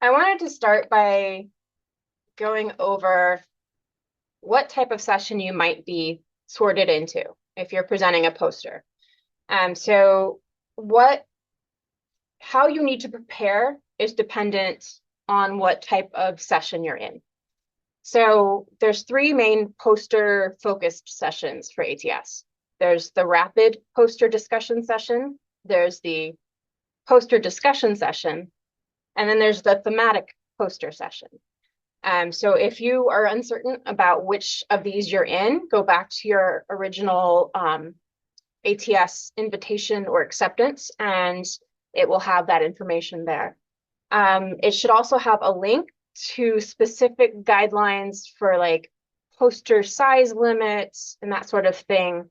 I wanted to start by going over what type of session you might be sorted into if you're presenting a poster. So how you need to prepare is dependent on what type of session you're in. So there's three main poster focused sessions for ATS. There's the rapid poster discussion session, there's the poster discussion session, and then there's the thematic poster session. So if you are uncertain about which of these you're in, go back to your original ATS invitation or acceptance, and it will have that information there. It should also have a link to specific guidelines for like poster size limits and that sort of thing,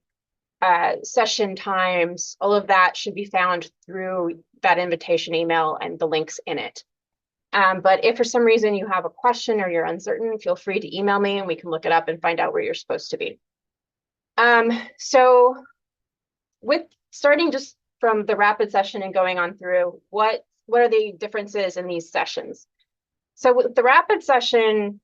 session times, all of that should be found through that invitation email and the links in it. But if for some reason you have a question or you're uncertain, feel free to email me and we can look it up and find out where you're supposed to be. So with starting just from the rapid session and going on through, what are the differences in these sessions? So with the rapid session,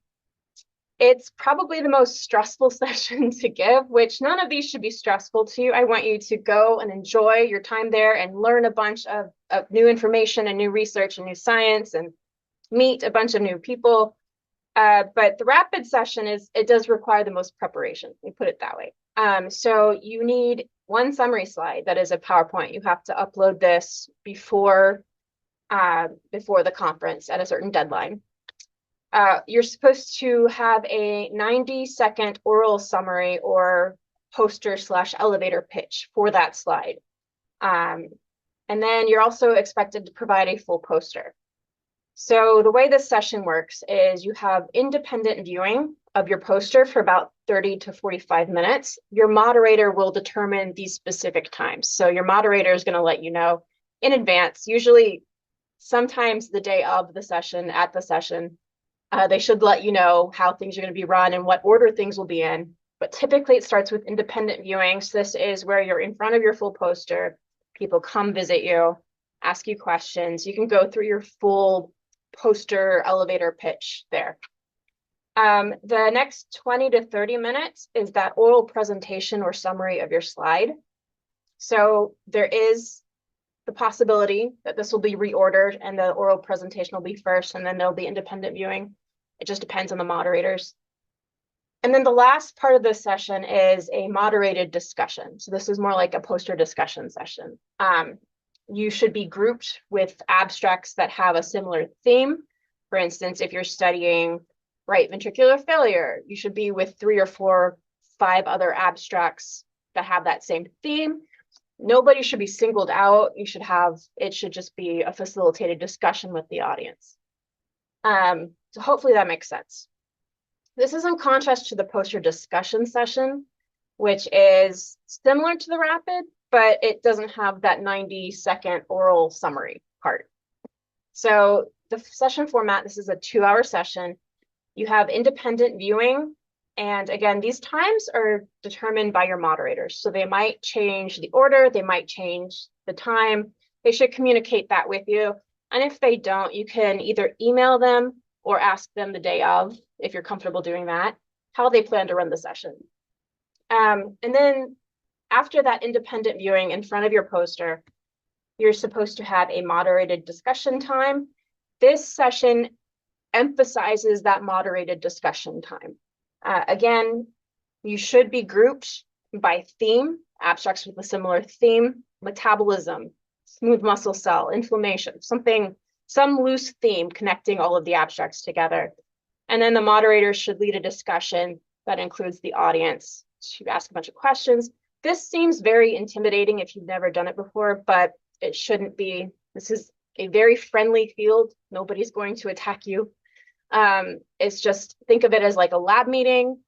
it's probably the most stressful session to give, which none of these should be stressful to you. I want you to go and enjoy your time there and learn a bunch of new information and new research and new science and meet a bunch of new people. But the rapid session it does require the most preparation. We put it that way. So you need one summary slide that is a PowerPoint. You have to upload this before the conference at a certain deadline. You're supposed to have a 90-second oral summary or poster/elevator pitch for that slide. And then you're also expected to provide a full poster. So the way this session works is you have independent viewing of your poster for about 30 to 45 minutes. Your moderator will determine these specific times. So your moderator is going to let you know in advance, usually sometimes the day of the session, at the session. They should let you know how things are going to be run and what order things will be in. But typically it starts with independent viewing. So this is where you're in front of your full poster. People come visit you, ask you questions. You can go through your full poster elevator pitch there. The next 20 to 30 minutes is that oral presentation or summary of your slide. So there is the possibility that this will be reordered and the oral presentation will be first and then there'll be independent viewing. It just depends on the moderators. And then the last part of this session is a moderated discussion. So this is more like a poster discussion session. You should be grouped with abstracts that have a similar theme. For instance, if you're studying right ventricular failure, you should be with 3 or 4, 5 other abstracts that have that same theme. Nobody should be singled out. It should just be a facilitated discussion with the audience. So hopefully that makes sense. This is in contrast to the poster discussion session, which is similar to the rapid, but it doesn't have that 90-second oral summary part. So the session format, this is a 2-hour session. You have independent viewing. And again, these times are determined by your moderators. So they might change the order, they might change the time. They should communicate that with you. And if they don't, you can either email them or ask them the day of, if you're comfortable doing that, how they plan to run the session. And then after that independent viewing in front of your poster, you're supposed to have a moderated discussion time. This session emphasizes that moderated discussion time. Again, you should be grouped by theme, abstracts with a similar theme, metabolism, smooth muscle cell, inflammation, some loose theme connecting all of the abstracts together. And then the moderator should lead a discussion that includes the audience to ask a bunch of questions. This seems very intimidating if you've never done it before, but it shouldn't be. This is a very friendly field. Nobody's going to attack you. It's just, think of it as like a lab meeting.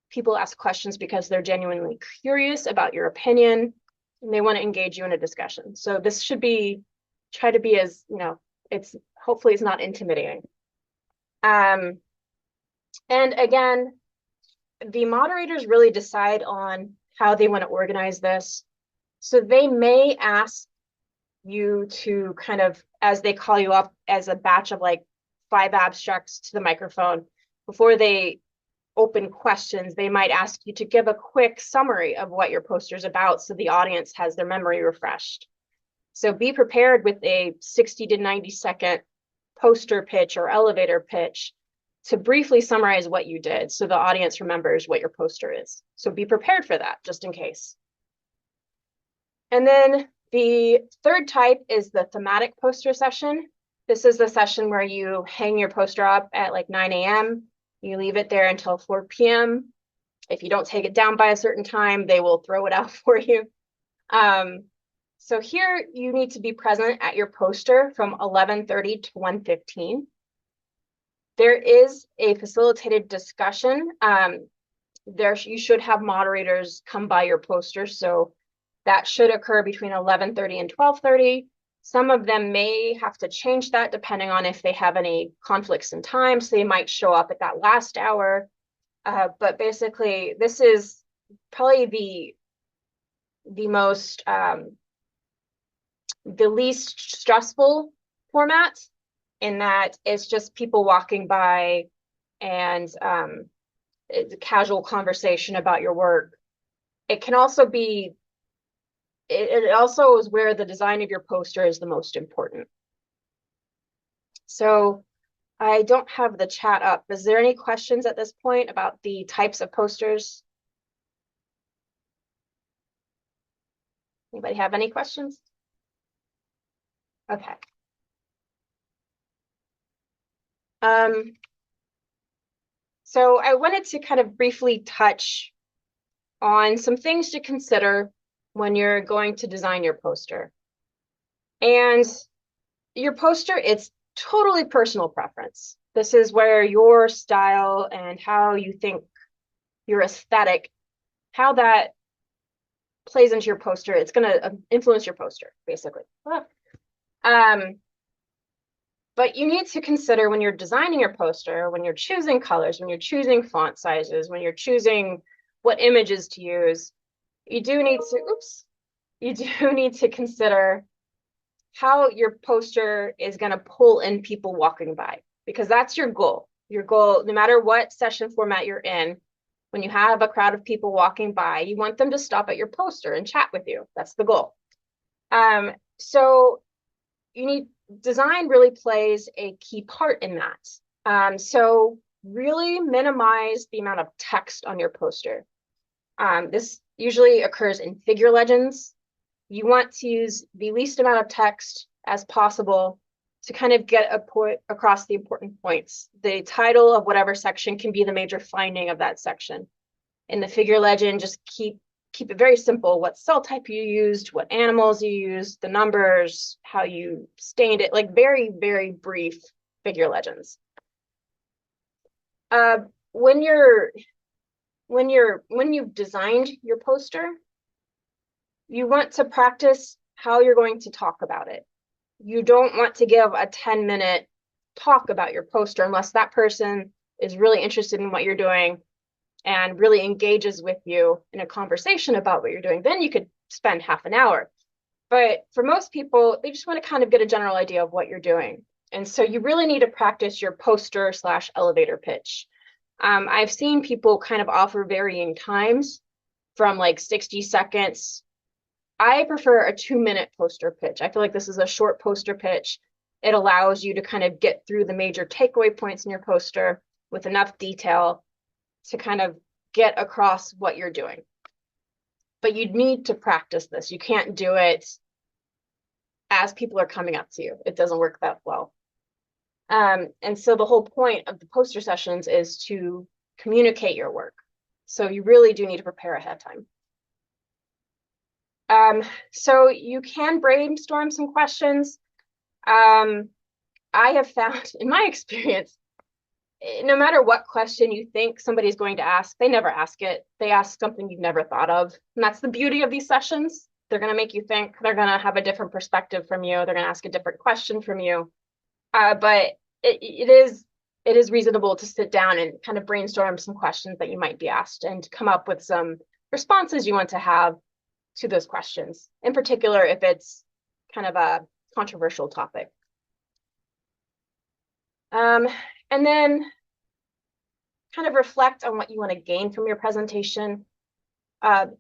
People ask questions because they're genuinely curious about your opinion and they want to engage you in a discussion. So this should try to be as, hopefully it's not intimidating. And again, the moderators really decide on how they want to organize this. So they may ask you to kind of, as they call you up as a batch of like 5 abstracts to the microphone. Before they open questions, they might ask you to give a quick summary of what your poster is about so the audience has their memory refreshed. So be prepared with a 60 to 90-second poster pitch or elevator pitch to briefly summarize what you did so the audience remembers what your poster is. So be prepared for that, just in case. And then the third type is the thematic poster session. This is the session where you hang your poster up at like 9 a.m. You leave it there until 4 p.m. If you don't take it down by a certain time, they will throw it out for you. So here you need to be present at your poster from 11:30 to 1:15. There is a facilitated discussion. You should have moderators come by your poster, so that should occur between 11:30 and 12:30. Some of them may have to change that depending on if they have any conflicts in time, so they might show up at that last hour. But basically, this is probably the most the least stressful format, in that it's just people walking by and it's a casual conversation about your work. It can also be, it also is where the design of your poster is the most important. So I don't have the chat up. Is there any questions at this point about the types of posters? Anybody have any questions? Okay. So I wanted to kind of briefly touch on some things to consider when you're going to design your poster. And your poster, it's totally personal preference. This is where your style and how you think, your aesthetic, how that plays into your poster, it's going to influence your poster, basically. But you need to consider when you're designing your poster, when you're choosing colors, when you're choosing font sizes, when you're choosing what images to use, you do need to consider how your poster is going to pull in people walking by, because that's your goal. Your goal, no matter what session format you're in, when you have a crowd of people walking by, you want them to stop at your poster and chat with you. That's the goal. So design really plays a key part in that. So really minimize the amount of text on your poster. This usually occurs in figure legends. You want to use the least amount of text as possible to kind of get a point across the important points. The title of whatever section can be the major finding of that section. In the figure legend, just keep it very simple. What cell type you used, what animals you used, the numbers, how you stained it, like very, very brief figure legends. When you've designed your poster, you want to practice how you're going to talk about it. You don't want to give a 10-minute talk about your poster unless that person is really interested in what you're doing and really engages with you in a conversation about what you're doing. Then you could spend half an hour. But for most people, they just want to kind of get a general idea of what you're doing. And so you really need to practice your poster/elevator pitch. I've seen people kind of offer varying times from like 60 seconds. I prefer a 2-minute poster pitch. I feel like this is a short poster pitch. It allows you to kind of get through the major takeaway points in your poster with enough detail to kind of get across what you're doing. But you need to practice this. You can't do it as people are coming up to you. It doesn't work that well. And so the whole point of the poster sessions is to communicate your work. So you really do need to prepare ahead of time. So you can brainstorm some questions. I have found, in my experience, no matter what question you think somebody's going to ask, they never ask it. They ask something you've never thought of. And that's the beauty of these sessions. They're going to make you think. They're going to have a different perspective from you. They're going to ask a different question from you. But it is reasonable to sit down and kind of brainstorm some questions that you might be asked and come up with some responses you want to have to those questions, in particular if it's kind of a controversial topic. And then kind of reflect on what you want to gain from your presentation.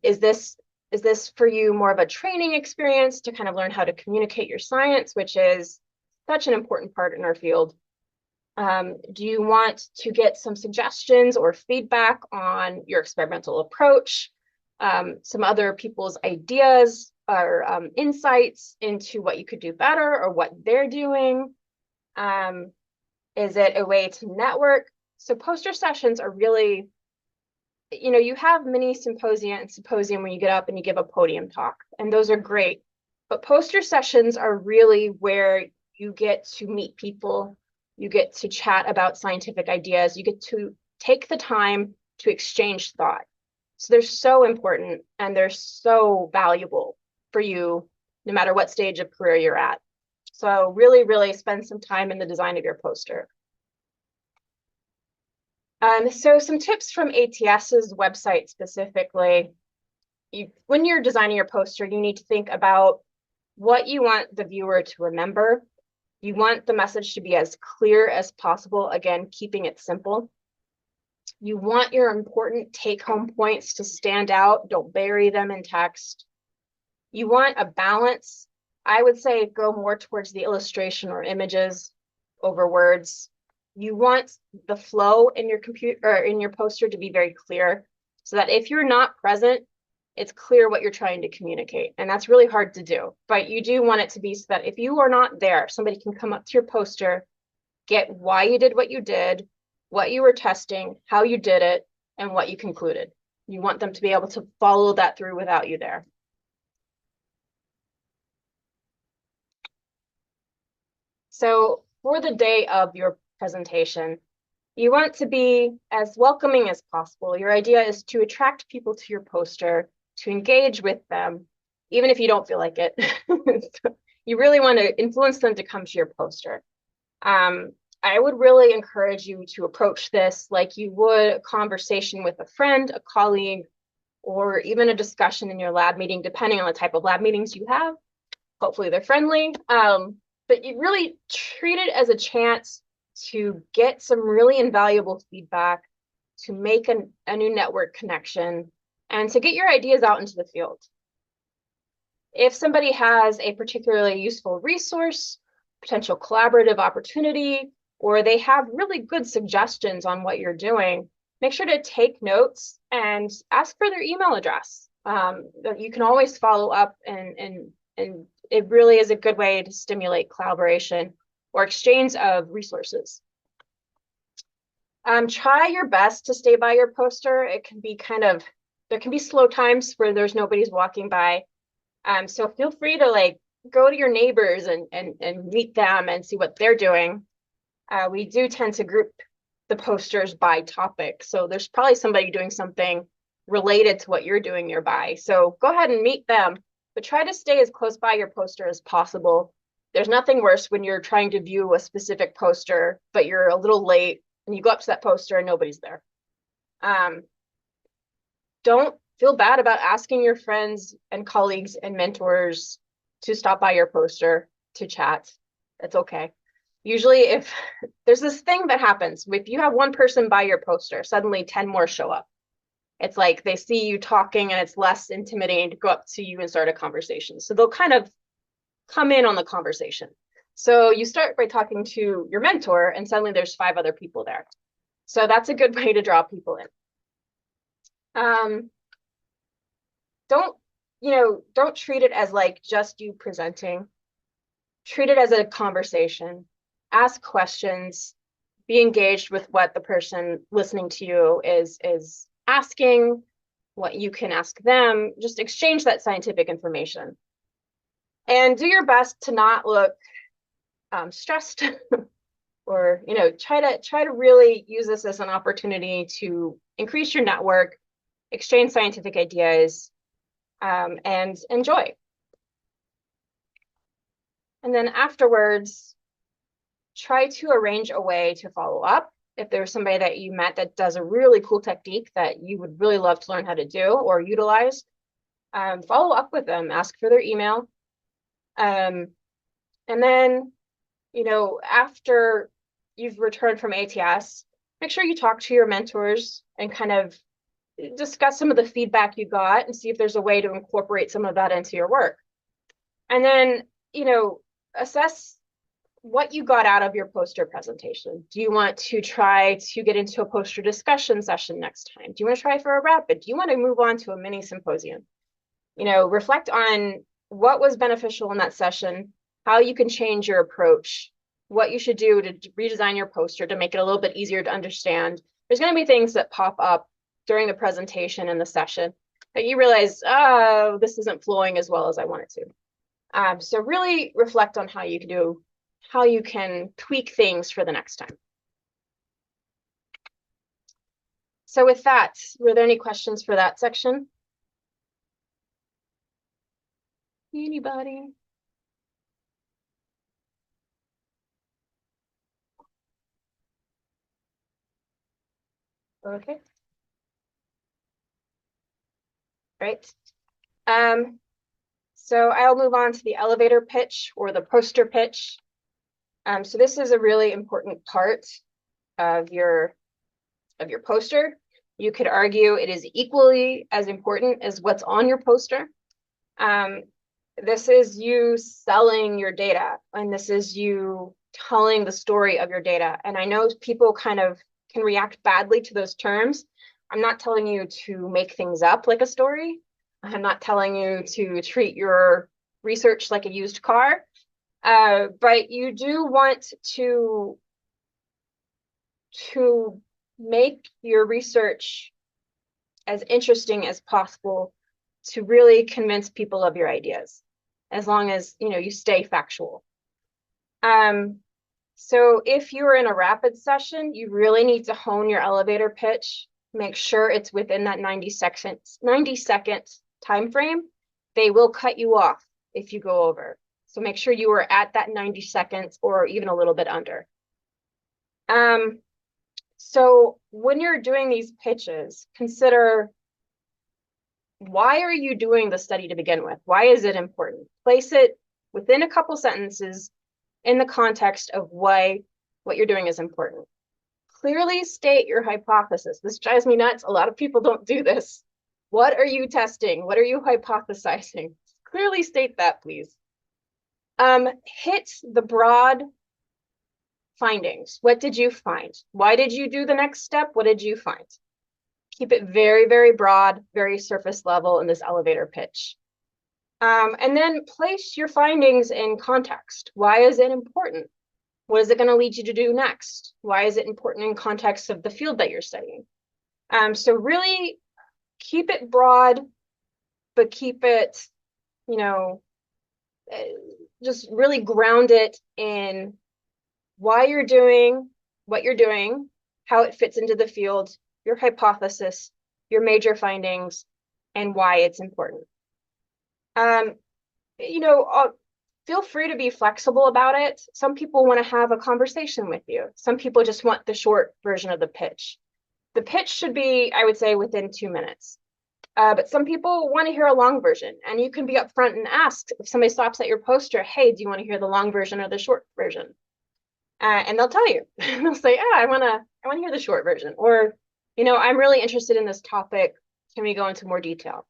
Is this for you more of a training experience to kind of learn how to communicate your science, which is such an important part in our field? Do you want to get some suggestions or feedback on your experimental approach, some other people's ideas or insights into what you could do better or what they're doing? Is it a way to network? So poster sessions are really, you have mini symposia and symposium when you get up and you give a podium talk, and those are great. But poster sessions are really where you get to meet people, you get to chat about scientific ideas, you get to take the time to exchange thought. So they're so important and they're so valuable for you, no matter what stage of career you're at. So really, really spend some time in the design of your poster. So some tips from ATS's website specifically. When you're designing your poster, you need to think about what you want the viewer to remember. You want the message to be as clear as possible, again, keeping it simple. You want your important take-home points to stand out. Don't bury them in text. You want a balance. I would say go more towards the illustration or images over words. You want the flow in your computer or in your poster to be very clear, so that if you're not present, it's clear what you're trying to communicate. And that's really hard to do, but you do want it to be so that if you are not there, somebody can come up to your poster, get why you did what you did, what you were testing, how you did it, and what you concluded. You want them to be able to follow that through without you there. So for the day of your presentation, you want to be as welcoming as possible. Your idea is to attract people to your poster, to engage with them, even if you don't feel like it. You really want to influence them to come to your poster. I would really encourage you to approach this like you would a conversation with a friend, a colleague, or even a discussion in your lab meeting, depending on the type of lab meetings you have. Hopefully they're friendly. But you really treat it as a chance to get some really invaluable feedback, to make a new network connection, and to get your ideas out into the field. If somebody has a particularly useful resource, potential collaborative opportunity, or they have really good suggestions on what you're doing, make sure to take notes and ask for their email address. You can always follow up, and it really is a good way to stimulate collaboration or exchange of resources. Try your best to stay by your poster. It can be there can be slow times where nobody's walking by. So feel free to go to your neighbors and meet them and see what they're doing. We do tend to group the posters by topic. So there's probably somebody doing something related to what you're doing nearby. So go ahead and meet them, but try to stay as close by your poster as possible. There's nothing worse when you're trying to view a specific poster, but you're a little late and you go up to that poster and nobody's there. Don't feel bad about asking your friends and colleagues and mentors to stop by your poster to chat. It's okay. Usually if there's this thing that happens, if you have one person by your poster, suddenly 10 more show up. It's like they see you talking and it's less intimidating to go up to you and start a conversation. So they'll kind of come in on the conversation. So you start by talking to your mentor and suddenly there's 5 other people there. So that's a good way to draw people in. Don't treat it as just you presenting. Treat it as a conversation. Ask questions. Be engaged with what the person listening to you is asking, what you can ask them. Just exchange that scientific information. And do your best to not look stressed or try to really use this as an opportunity to increase your network, exchange scientific ideas, and enjoy. And then afterwards, try to arrange a way to follow up. If there's somebody that you met that does a really cool technique that you would really love to learn how to do or utilize, follow up with them, ask for their email. And then, after you've returned from ATS, make sure you talk to your mentors and kind of discuss some of the feedback you got and see if there's a way to incorporate some of that into your work. And then, assess what you got out of your poster presentation. Do you want to try to get into a poster discussion session next time? Do you want to try for a rapid? Do you want to move on to a mini symposium? Reflect on what was beneficial in that session, how you can change your approach, what you should do to redesign your poster to make it a little bit easier to understand. There's going to be things that pop up during the presentation and the session that you realize, oh, this isn't flowing as well as I want it to. So really reflect on how you can tweak things for the next time. So with that, were there any questions for that section? Anybody? Okay. Right. So I'll move on to the elevator pitch or the poster pitch. So this is a really important part of your poster. You could argue it is equally as important as what's on your poster. This is you selling your data, and this is you telling the story of your data. And I know people kind of can react badly to those terms. I'm not telling you to make things up like a story. I'm not telling you to treat your research like a used car. But you do want to make your research as interesting as possible to really convince people of your ideas, as long as you stay factual. So if you're in a rapid session, you really need to hone your elevator pitch. Make sure it's within that 90 second time frame. They will cut you off if you go over. So make sure you are at that 90 seconds or even a little bit under. So when you're doing these pitches, consider, why are you doing the study to begin with? Why is it important? Place it within a couple sentences in the context of why what you're doing is important. Clearly state your hypothesis. This drives me nuts. A lot of people don't do this. What are you testing? What are you hypothesizing? Clearly state that, please. Hit the broad findings. What did you find? Why did you do the next step? What did you find? Keep it very, very broad, very surface level in this elevator pitch. And then place your findings in context. Why is it important? What is it going to lead you to do next? Why is it important in context of the field that you're studying? So really keep it broad, but keep it, just really ground it in why you're doing what you're doing, how it fits into the field, your hypothesis, your major findings, and why it's important. Feel free to be flexible about it. Some people want to have a conversation with you. Some people just want the short version of the pitch. The pitch should be, I would say, within 2 minutes. But some people want to hear a long version, and you can be upfront and ask if somebody stops at your poster, hey, do you want to hear the long version or the short version? And they'll tell you. They'll say, yeah, I want to hear the short version. Or, I'm really interested in this topic. Can we go into more detail?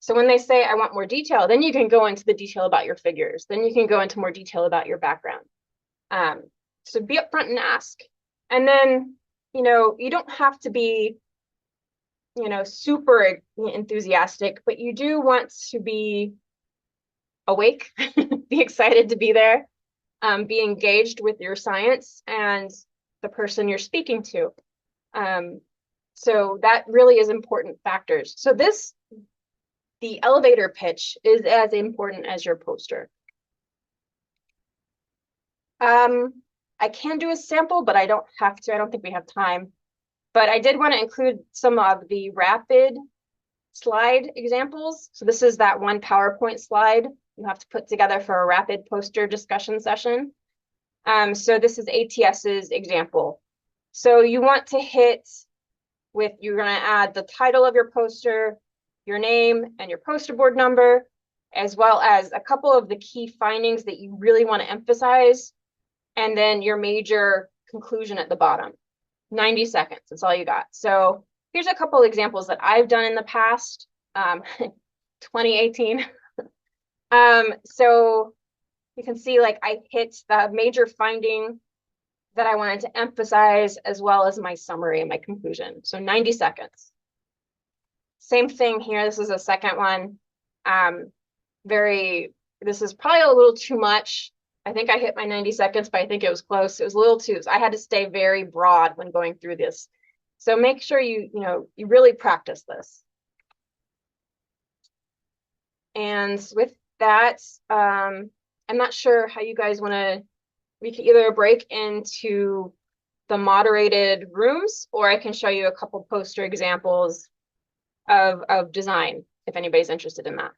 So when they say, I want more detail, then you can go into the detail about your figures. Then you can go into more detail about your background. So be upfront and ask. And then, you don't have to be, super enthusiastic, but you do want to be awake, be excited to be there, be engaged with your science and the person you're speaking to. So that really is important factors. So the elevator pitch is as important as your poster. I can do a sample, but I don't have to. I don't think we have time. But I did want to include some of the rapid slide examples. So this is that one PowerPoint slide you have to put together for a rapid poster discussion session. So this is ATS's example. So you want to hit with, you're going to add the title of your poster, your name and your poster board number, as well as a couple of the key findings that you really want to emphasize, and then your major conclusion at the bottom. 90 seconds, that's all you got. So here's a couple examples that I've done in the past, 2018. So you can see like I hit the major finding that I wanted to emphasize, as well as my summary and my conclusion. So 90 seconds. Same thing here. This is a second one. This is probably a little too much. I think I hit my 90 seconds, but I think it was close. It was a little too, I had to stay very broad when going through this. So make sure you really practice this. And with that, I'm not sure how you guys want to, we can either break into the moderated rooms, or I can show you a couple poster examples of design, if anybody's interested in that.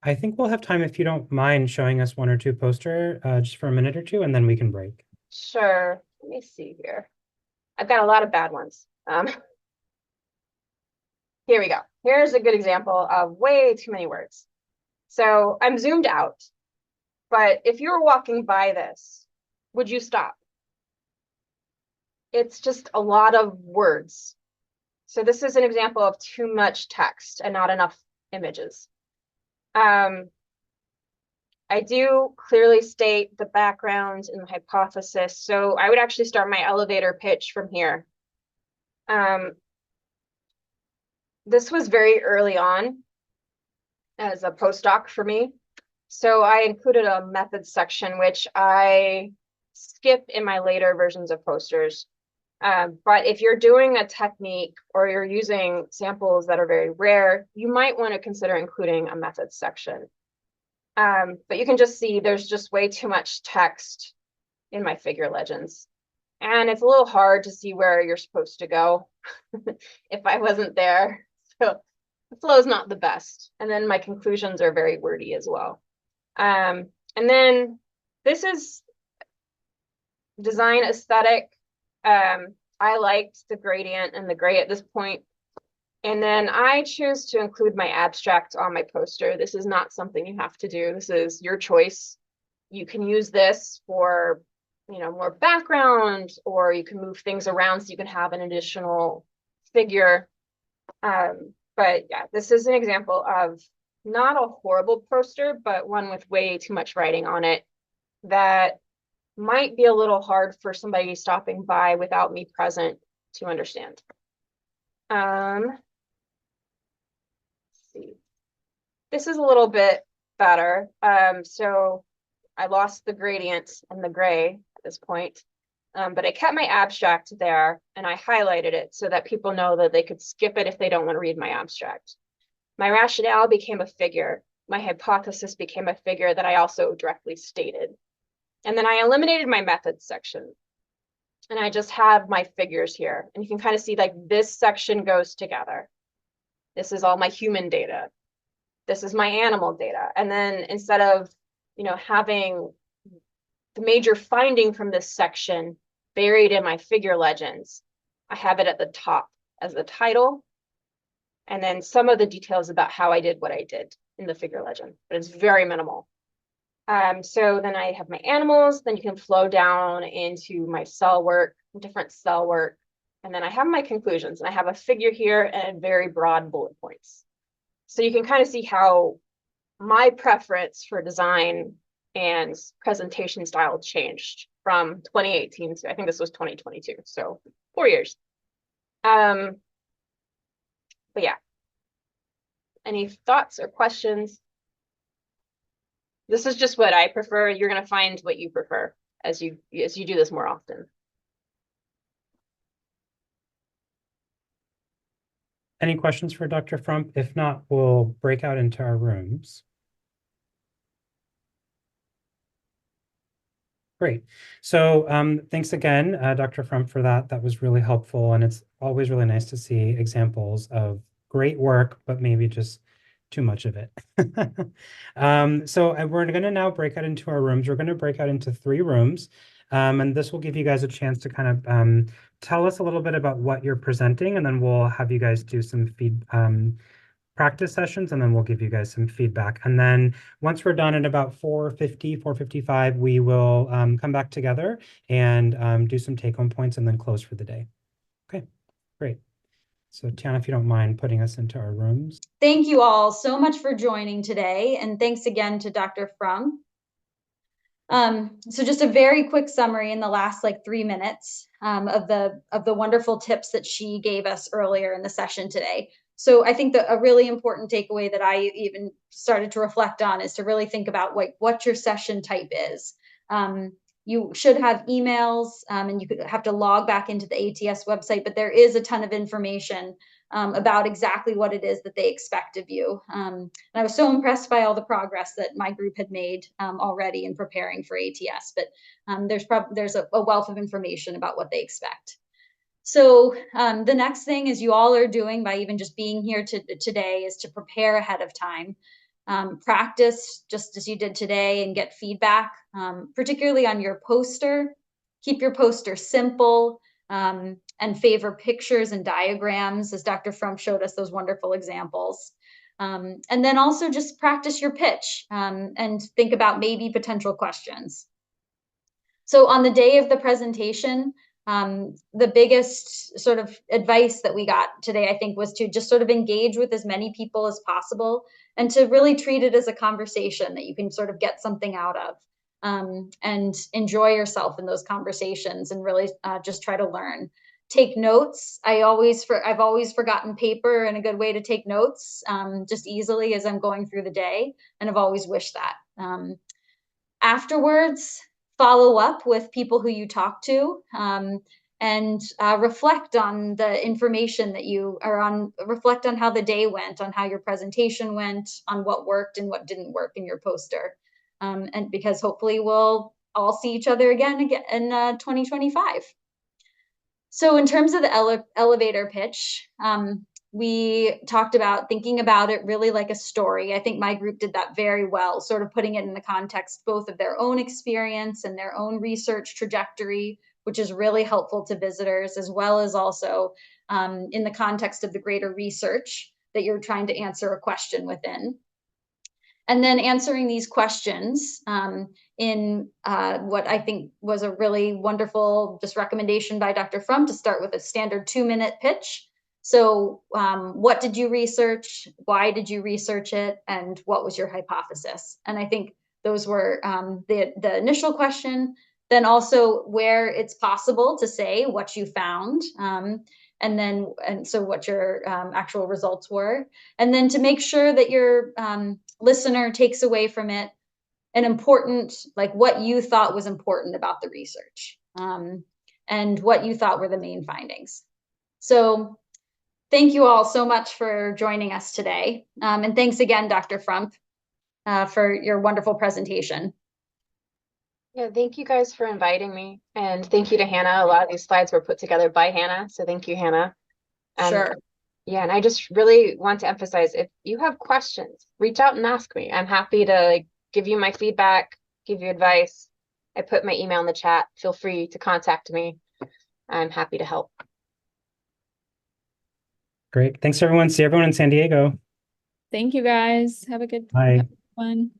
I think we'll have time if you don't mind showing us one or two poster just for a minute or two, and then we can break. Sure. Let me see here. I've got a lot of bad ones. Here we go. Here's a good example of way too many words. So I'm zoomed out, but if you were walking by this, would you stop? It's just a lot of words. So this is an example of too much text and not enough images. I do clearly state the background and the hypothesis. So I would actually start my elevator pitch from here. This was very early on as a postdoc for me. So I included a methods section, which I skip in my later versions of posters. But if you're doing a technique or you're using samples that are very rare, you might want to consider including a methods section. But you can just see there's just way too much text in my figure legends. And it's a little hard to see where you're supposed to go if I wasn't there. So the flow is not the best. And then my conclusions are very wordy as well. And then this is design aesthetic. I liked the gradient and the gray at this point. And then I choose to include my abstract on my poster. This is not something you have to do. This is your choice. You can use this for, more background, or you can move things around so you can have an additional figure. But yeah, this is an example of not a horrible poster, but one with way too much writing on it that might be a little hard for somebody stopping by without me present to understand. Let's see. This is a little bit better. So I lost the gradient and the gray at this point, but I kept my abstract there and I highlighted it so that people know that they could skip it if they don't want to read my abstract. My rationale became a figure. My hypothesis became a figure that I also directly stated. And then I eliminated my methods section. And I just have my figures here. And you can kind of see like this section goes together. This is all my human data. This is my animal data. And then instead of, having the major finding from this section buried in my figure legends, I have it at the top as the title. And then some of the details about how I did what I did in the figure legend, but it's very minimal. So then I have my animals, then you can flow down into my cell work, different cell work. And then I have my conclusions, and I have a figure here and very broad bullet points. So you can kind of see how my preference for design and presentation style changed from 2018 to, I think this was 2022. So 4 years. But yeah. Any thoughts or questions? This is just what I prefer. You're going to find what you prefer as you do this more often. Any questions for Dr. Frump? If not, we'll break out into our rooms. Great. So thanks again, Dr. Frump, for that. That was really helpful. And it's always really nice to see examples of great work, but maybe just too much of it. So we're going to now break out into our rooms. We're going to break out into 3 rooms. And this will give you guys a chance to kind of tell us a little bit about what you're presenting, and then we'll have you guys do some practice sessions, and then we'll give you guys some feedback. And then once we're done at about 4:50, 4:55, we will come back together and do some take-home points and then close for the day. Okay, great. So Tiana, if you don't mind putting us into our rooms. Thank you all so much for joining today, and thanks again to Dr. Frump. So just a very quick summary in the last 3 minutes of the wonderful tips that she gave us earlier in the session today. So I think that a really important takeaway that I even started to reflect on is to really think about what your session type is. You should have emails and you could have to log back into the ATS website, but there is a ton of information about exactly what it is that they expect of you. And I was so impressed by all the progress that my group had made already in preparing for ATS, but there's a wealth of information about what they expect. So the next thing is you all are doing by even just being here today is to prepare ahead of time. Practice just as you did today and get feedback, particularly on your poster. Keep your poster simple and favor pictures and diagrams, as Dr. Frump showed us those wonderful examples. And then also just practice your pitch and think about maybe potential questions. So on the day of the presentation, the biggest sort of advice that we got today, I think, was to just sort of engage with as many people as possible and to really treat it as a conversation that you can sort of get something out of and enjoy yourself in those conversations and really just try to learn. Take notes. I've always forgotten paper and a good way to take notes just easily as I'm going through the day, and I've always wished that. Afterwards, follow up with people who you talk to and reflect on the information that you are on, reflect on how the day went, on how your presentation went, on what worked and what didn't work in your poster. And because hopefully we'll all see each other again in 2025. So in terms of the elevator pitch, we talked about thinking about it really like a story. I think my group did that very well, sort of putting it in the context both of their own experience and their own research trajectory, which is really helpful to visitors, as well as also in the context of the greater research that you're trying to answer a question within. And then answering these questions in what I think was a really wonderful just recommendation by Dr. Frump to start with a standard 2-minute pitch. So what did you research? Why did you research it? And what was your hypothesis? And I think those were the initial question. Then also where it's possible to say what you found. And so what your actual results were. And then to make sure that your listener takes away from it an important, like what you thought was important about the research and what you thought were the main findings. So thank you all so much for joining us today. And thanks again, Dr. Frump, for your wonderful presentation. Yeah, thank you guys for inviting me. And thank you to Hannah. A lot of these slides were put together by Hannah. So thank you, Hannah. Sure. Yeah, and I just really want to emphasize, if you have questions, reach out and ask me. I'm happy to give you my feedback, give you advice. I put my email in the chat. Feel free to contact me. I'm happy to help. Great. Thanks, everyone. See everyone in San Diego. Thank you, guys. Have a good Bye. one.